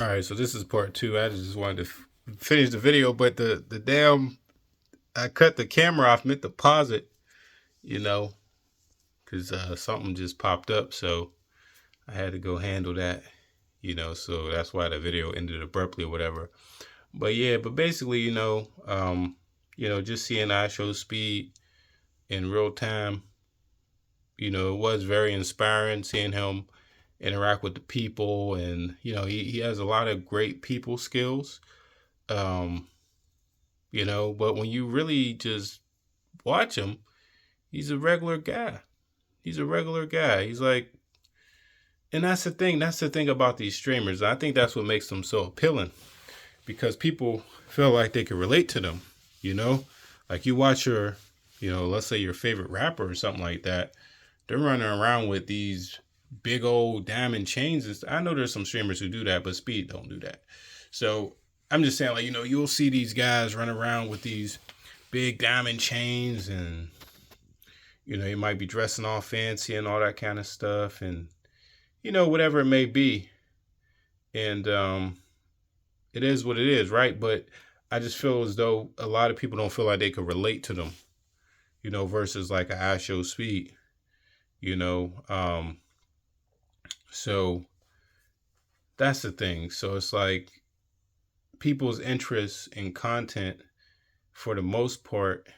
All right, so this is part two. I just wanted to finish the video, but the damn I cut the camera off, meant to pause it, you know, because something just popped up, so I had to go handle that, So that's why the video ended abruptly or whatever. But yeah, but basically, just seeing iShowspeed in real time, it was very inspiring seeing him interact with the people, and he has a lot of great people skills. Um, but when you really just watch him, he's a regular guy. He's a regular guy. He's like, and that's the thing. That's the thing about these streamers. I think that's what makes them so appealing, because people feel like they can relate to them. You know, like you watch your, let's say your favorite rapper or something like that. They're running around with these big old diamond chains. I know there's some streamers who do that, but Speed don't do that. So I'm just saying, like, you'll see these guys run around with these big diamond chains, and you might be dressing all fancy and all that kind of stuff, and whatever it may be. And it is what it is, right? But I just feel as though a lot of people don't feel like they could relate to them, versus like a iShowspeed, you know. So that's the thing. So it's like people's interest in content, for the most part,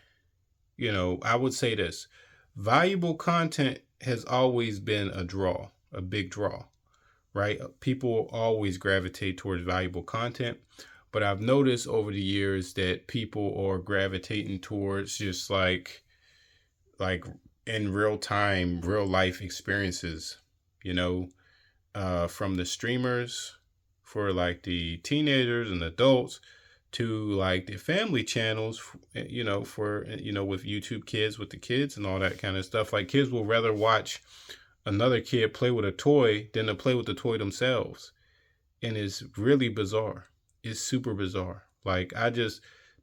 I would say this: valuable content has always been a big draw, right? People always gravitate towards valuable content. But I've noticed over the years that people are gravitating towards just like in real time, real life experiences, from the streamers for like the teenagers and adults to like the family channels, for, with YouTube Kids, with the kids and all that kind of stuff. Like kids will rather watch another kid play with a toy than to play with the toy themselves. And it's really bizarre. It's super bizarre. Like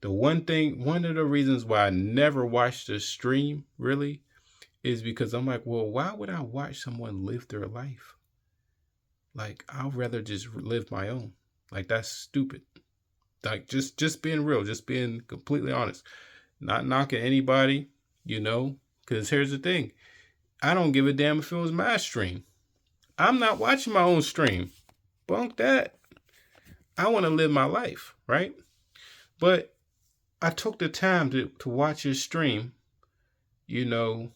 one of the reasons why I never watched a stream really is because I'm like, well, why would I watch someone live their life? Like, I'd rather just live my own. Like, that's stupid. Like, just being real, just being completely honest, not knocking anybody, because here's the thing. I don't give a damn if it was my stream. I'm not watching my own stream. Bunk that. I want to live my life, right? But I took the time to watch his stream, and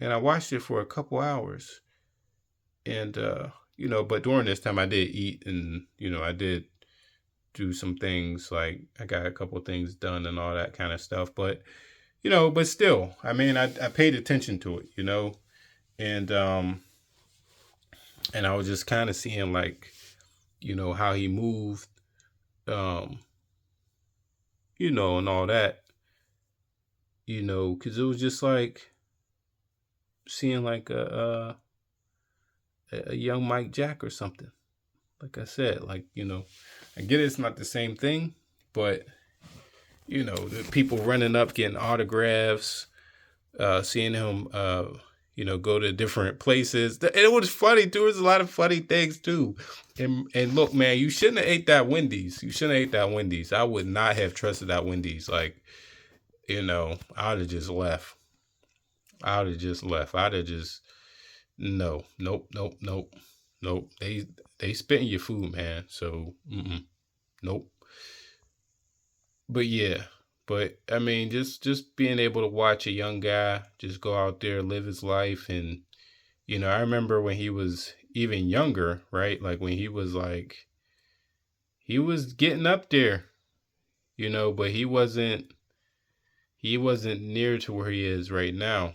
I watched it for a couple hours. And, but during this time I did eat, and, I did do some things, like I got a couple things done and all that kind of stuff. But, but still, I mean, I paid attention to it, and I was just kind of seeing like, how he moved, and all that, because it was just like seeing like a young Mike Jack or something. Like I said, like, I get it's not the same thing, but the people running up, getting autographs, seeing him, go to different places. And it was funny too. There's a lot of funny things too. And look, man, you shouldn't have ate that Wendy's. You shouldn't have ate that Wendy's. I would not have trusted that Wendy's. Like, I'd have just left. I'd have just left. I'd have just no, nope, nope, nope, nope. They spitting your food, man. So, nope. But yeah, but I mean, just being able to watch a young guy just go out there, live his life. And I remember when he was even younger, right? Like when he was getting up there, but he wasn't near to where he is right now.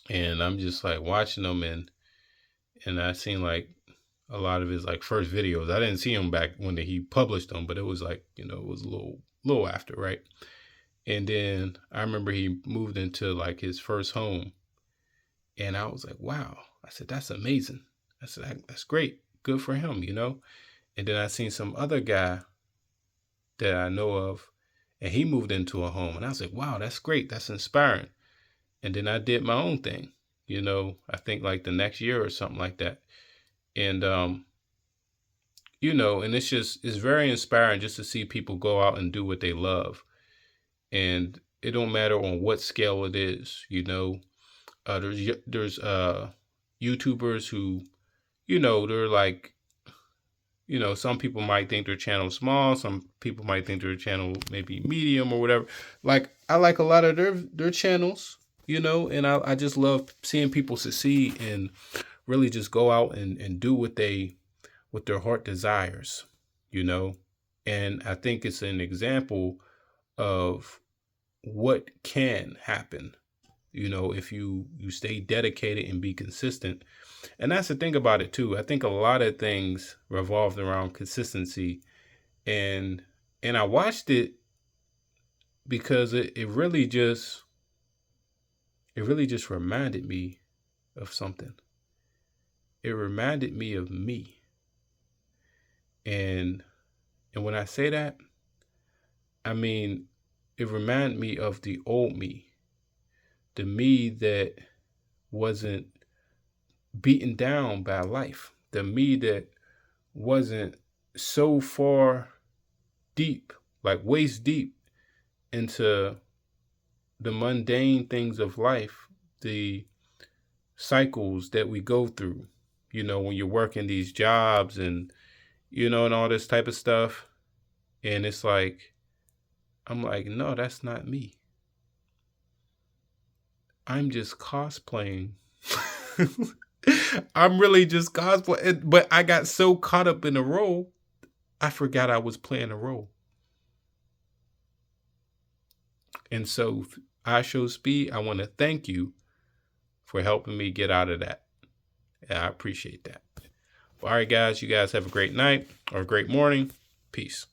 And I'm just like watching him, and I seen like a lot of his like first videos. I didn't see him back when he published them, but it was like, it was a little after, right? And then I remember he moved into like his first home, and I was like, wow. I said, that's amazing. I said, that's great. Good for him, And then I seen some other guy that I know of, and he moved into a home, and I was like, wow, that's great. That's inspiring. And then I did my own thing, I think like the next year or something like that. And, and it's very inspiring just to see people go out and do what they love. And it don't matter on what scale it is, there's YouTubers who, they're like, some people might think their channel small, some people might think their channel maybe medium or whatever. Like I like a lot of their channels, and I just love seeing people succeed and really just go out and do what their heart desires, you know. And I think it's an example of what can happen, if you stay dedicated and be consistent. And that's the thing about it too. I think a lot of things revolved around consistency, and I watched it because it really just reminded me of something. It reminded me of me. And when I say that, I mean it reminded me of the old me, the me that wasn't beaten down by life, the me that wasn't so far deep, like waist deep into the mundane things of life, the cycles that we go through, when you're working these jobs and, and all this type of stuff. And it's like, I'm like, no, that's not me. I'm just cosplaying. I'm really just cosplaying. But I got so caught up in the role, I forgot I was playing a role. And so, iShowspeed, I want to thank you for helping me get out of that. And I appreciate that. All right, guys, you guys have a great night or a great morning. Peace.